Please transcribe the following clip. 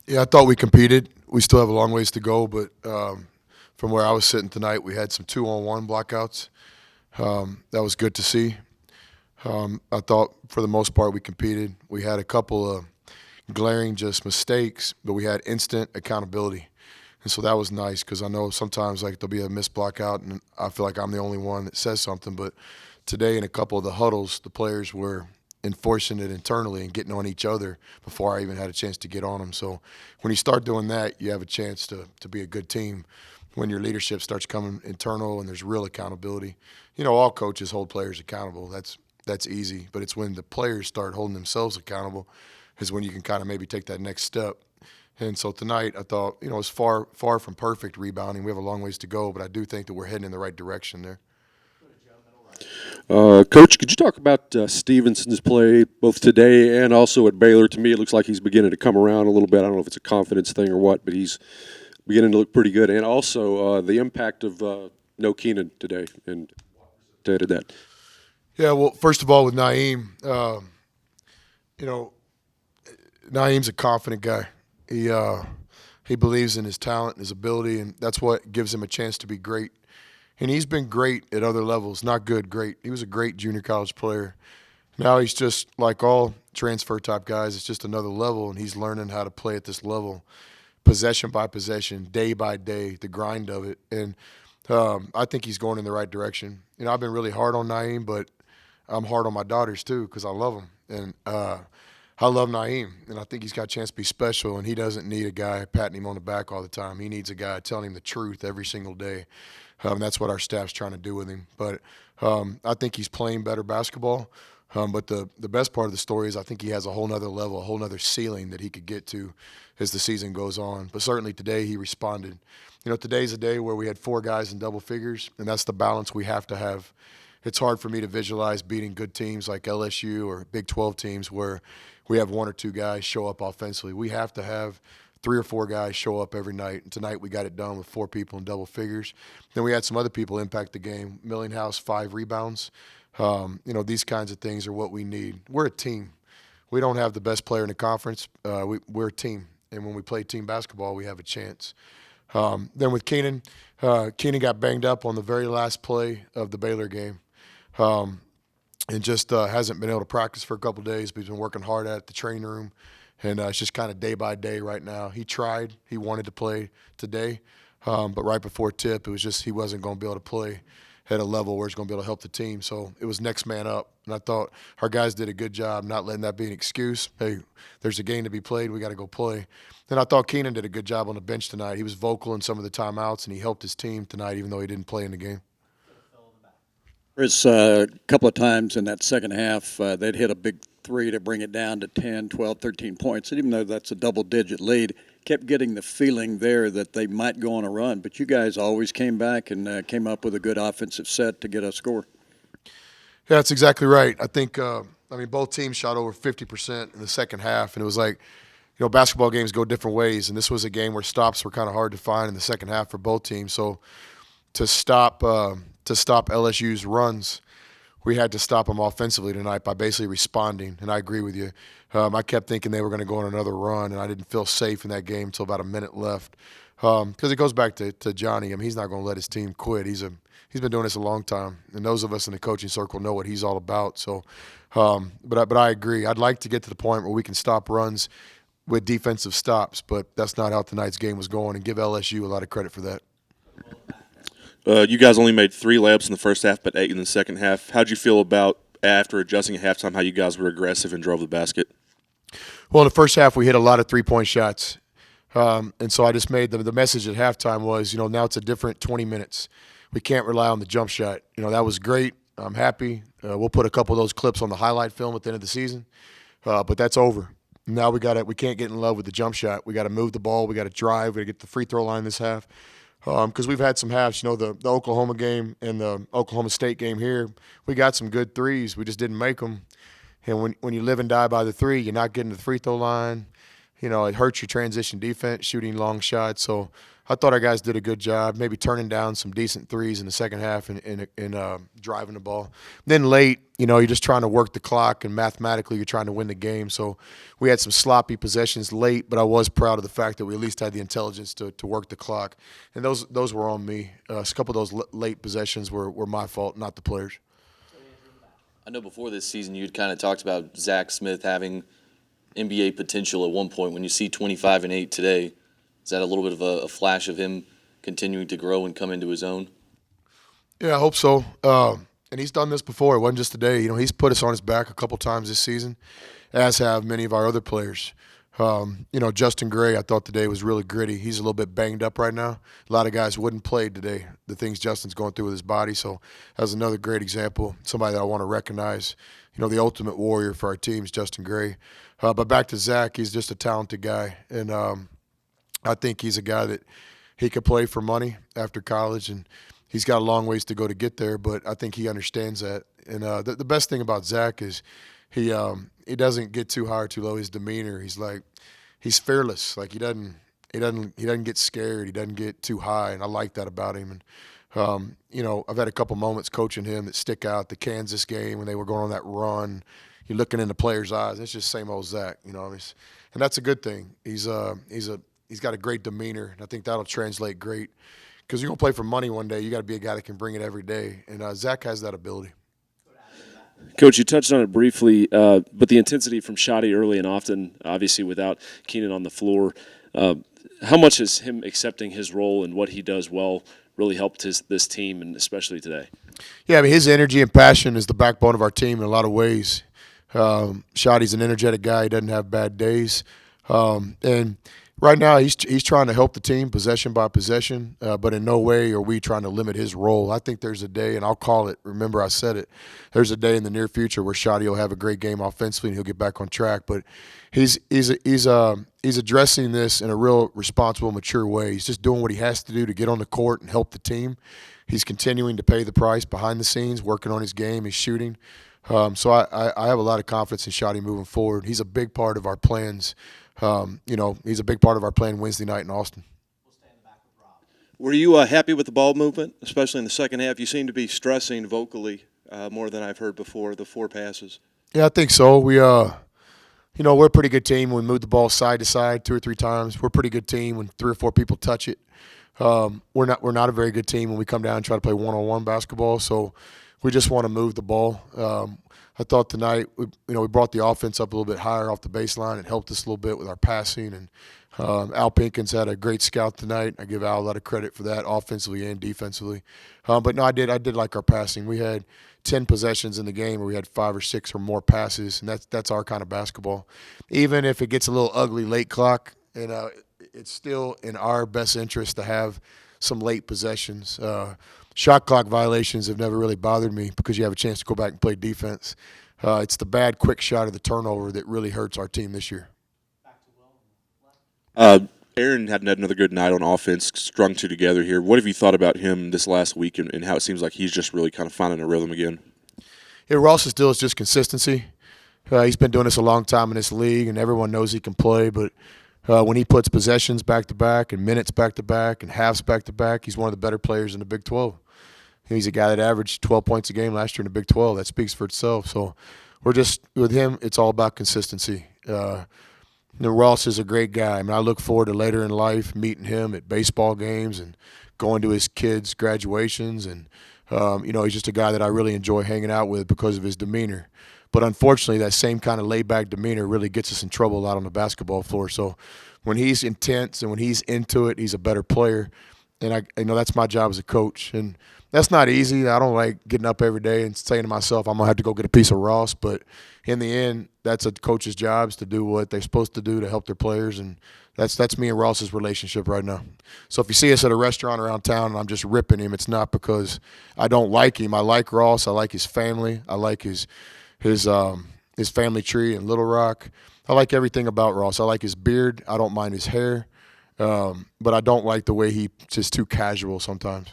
Yeah, I thought we competed. We still have a long ways to go, but from where I was sitting tonight, we had some 2-on-1 blockouts. That was good to see. I thought for the most part we competed. We had a couple of glaring just mistakes, but we had instant accountability. And so that was nice because I know sometimes like there'll be a missed block out and I feel like I'm the only one that says something. But today in a couple of the huddles, the players were enforcing it internally and getting on each other before I even had a chance to get on them. So when you start doing that, you have a chance to be a good team. When your leadership starts coming internal and there's real accountability, all coaches hold players accountable. That's easy. But it's when the players start holding themselves accountable is when you can kind of maybe take that next step. And so tonight, I thought, it's far from perfect rebounding. We have a long ways to go, but I do think that we're heading in the right direction there. Coach, could you talk about Stevenson's play both today and also at Baylor? To me, it looks like he's beginning to come around a little bit. I don't know if it's a confidence thing or what, but he's beginning to look pretty good. And also the impact of no Keenan today and did that. Yeah, well, first of all, with Naeem, Naeem's a confident guy. He believes in his talent and his ability, and that's what gives him a chance to be great. And he's been great at other levels. Not good, great. He was a great junior college player. Now he's just like all transfer type guys. It's just another level, and he's learning how to play at this level, possession by possession, day by day, the grind of it. And I think he's going in the right direction. I've been really hard on Naeem, but I'm hard on my daughters too because I love them. And I love Naeem, and I think he's got a chance to be special, and he doesn't need a guy patting him on the back all the time. He needs a guy telling him the truth every single day. That's what our staff's trying to do with him. But I think he's playing better basketball. But the best part of the story is I think he has a whole nother level, a whole nother ceiling that he could get to as the season goes on. But certainly today he responded. Today's a day where we had 4 guys in double figures, and that's the balance we have to have. It's hard for me to visualize beating good teams like LSU or Big 12 teams where we have 1 or 2 guys show up offensively. We have to have 3 or 4 guys show up every night. And tonight we got it done with 4 people in double figures. Then we had some other people impact the game. Millinghouse, 5 rebounds. These kinds of things are what we need. We're a team. We don't have the best player in the conference. We're a team. And when we play team basketball, we have a chance. Then with Keenan, Keenan got banged up on the very last play of the Baylor game. And just hasn't been able to practice for a couple of days, but he's been working hard at the training room. And it's just kind of day by day right now. He tried. He wanted to play today. But right before tip, it was just he wasn't going to be able to play at a level where he's going to be able to help the team. So it was next man up. And I thought our guys did a good job not letting that be an excuse. Hey, there's a game to be played. We got to go play. And I thought Keenan did a good job on the bench tonight. He was vocal in some of the timeouts, and he helped his team tonight even though he didn't play in the game. Chris, a couple of times in that second half, they'd hit a big three to bring it down to 10, 12, 13 points. And even though that's a double-digit lead, kept getting the feeling there that they might go on a run. But you guys always came back and came up with a good offensive set to get a score. Yeah, that's exactly right. I think, both teams shot over 50% in the second half. And it was like, basketball games go different ways. And this was a game where stops were kind of hard to find in the second half for both teams. So to stop LSU's runs, we had to stop them offensively tonight by basically responding. And I agree with you. I kept thinking they were going to go on another run, and I didn't feel safe in that game until about a minute left. Because it goes back to Johnny. He's not going to let his team quit. He's been doing this a long time, and those of us in the coaching circle know what he's all about. So, but I agree. I'd like to get to the point where we can stop runs with defensive stops, but that's not how tonight's game was going. And give LSU a lot of credit for that. You guys only made 3 layups in the first half, but 8 in the second half. How'd you feel about after adjusting at halftime how you guys were aggressive and drove the basket? Well, in the first half, we hit a lot of three-point shots. And so I just made the message at halftime was, now it's a different 20 minutes. We can't rely on the jump shot. That was great. I'm happy. We'll put a couple of those clips on the highlight film at the end of the season. But that's over. Now we can't get in love with the jump shot. We got to move the ball. We got to drive. We got to get the free throw line this half. Because we've had some halves, the Oklahoma game and the Oklahoma State game here, we got some good threes. We just didn't make them. And when you live and die by the three, you're not getting to the free throw line. it hurts your transition defense, shooting long shots. So I thought our guys did a good job, maybe turning down some decent threes in the second half and driving the ball. Then late, you're just trying to work the clock, and mathematically you're trying to win the game. So we had some sloppy possessions late, but I was proud of the fact that we at least had the intelligence to work the clock. And those were on me. A couple of those late possessions were my fault, not the players. I know before this season you'd kind of talked about Zach Smith having NBA potential at one point. When you see 25 and 8 today, is that a little bit of a flash of him continuing to grow and come into his own? Yeah, I hope so. And he's done this before. It wasn't just today. He's put us on his back a couple times this season, as have many of our other players. Justin Gray, I thought today was really gritty. He's a little bit banged up right now. A lot of guys wouldn't play today, the things Justin's going through with his body. So that was another great example, somebody that I want to recognize. The ultimate warrior for our team is Justin Gray. But back to Zach, he's just a talented guy. And I think he's a guy that he could play for money after college, and he's got a long ways to go to get there, but I think he understands that. And the best thing about Zach is he doesn't get too high or too low. His demeanor, he's fearless. Like he doesn't get scared. He doesn't get too high, and I like that about him. And I've had a couple moments coaching him that stick out. The Kansas game when they were going on that run, you're looking in the players' eyes. It's just same old Zach, and that's a good thing. He's got a great demeanor, and I think that'll translate great. Because you're going to play for money one day, you got to be a guy that can bring it every day. And Zach has that ability. Coach, you touched on it briefly, but the intensity from Saadi early and often, obviously without Keenan on the floor, how much has him accepting his role and what he does well really helped this team, and especially today? Yeah, his energy and passion is the backbone of our team in a lot of ways. Saadi's an energetic guy. He doesn't have bad days. And right now, he's trying to help the team possession by possession, but in no way are we trying to limit his role. I think there's a day, and I'll call it, remember I said it, there's a day in the near future where Saadi will have a great game offensively and he'll get back on track. But he's addressing this in a real responsible, mature way. He's just doing what he has to do to get on the court and help the team. He's continuing to pay the price behind the scenes, working on his game, his shooting. So I have a lot of confidence in Saadi moving forward. He's a big part of our plans. He's a big part of our plan Wednesday night in Austin. Were you happy with the ball movement, especially in the second half? You seem to be stressing vocally more than I've heard before, the 4 passes. Yeah, I think so. We're a pretty good team when we move the ball side to side 2 or 3 times. We're a pretty good team when 3 or 4 people touch it. We're not a very good team when we come down and try to play one-on-one basketball. So we just want to move the ball. I thought tonight we brought the offense up a little bit higher off the baseline. It helped us a little bit with our passing. And Al Pinkins had a great scout tonight. I give Al a lot of credit for that, offensively and defensively. But no, I did like our passing. We had 10 possessions in the game where we had 5 or 6 or more passes, and that's our kind of basketball. Even if it gets a little ugly late clock, it's still in our best interest to have some late possessions. Shot clock violations have never really bothered me because you have a chance to go back and play defense. It's the bad quick shot of the turnover that really hurts our team this year. Aaron had another good night on offense, strung 2 together here. What have you thought about him this last week and how it seems like he's just really kind of finding a rhythm again? Yeah, Ross's deal is just consistency. He's been doing this a long time in this league, and everyone knows he can play, but when he puts possessions back-to-back and minutes back-to-back and halves back-to-back, he's one of the better players in the Big 12. He's a guy that averaged 12 points a game last year in the Big 12. That speaks for itself. So we're just – with him, it's all about consistency. Ross is a great guy. I look forward to later in life meeting him at baseball games and going to his kids' graduations. And, he's just a guy that I really enjoy hanging out with because of his demeanor. But unfortunately, that same kind of laid-back demeanor really gets us in trouble a lot on the basketball floor. So when he's intense and when he's into it, he's a better player. And that's my job as a coach. And that's not easy. I don't like getting up every day and saying to myself, I'm going to have to go get a piece of Ross. But in the end, that's a coach's job is to do what they're supposed to do to help their players. And that's me and Ross's relationship right now. So if you see us at a restaurant around town and I'm just ripping him, it's not because I don't like him. I like Ross. I like his family. I like his family tree in Little Rock. I like everything about Ross. I like his beard. I don't mind his hair. But I don't like the way he's just too casual sometimes.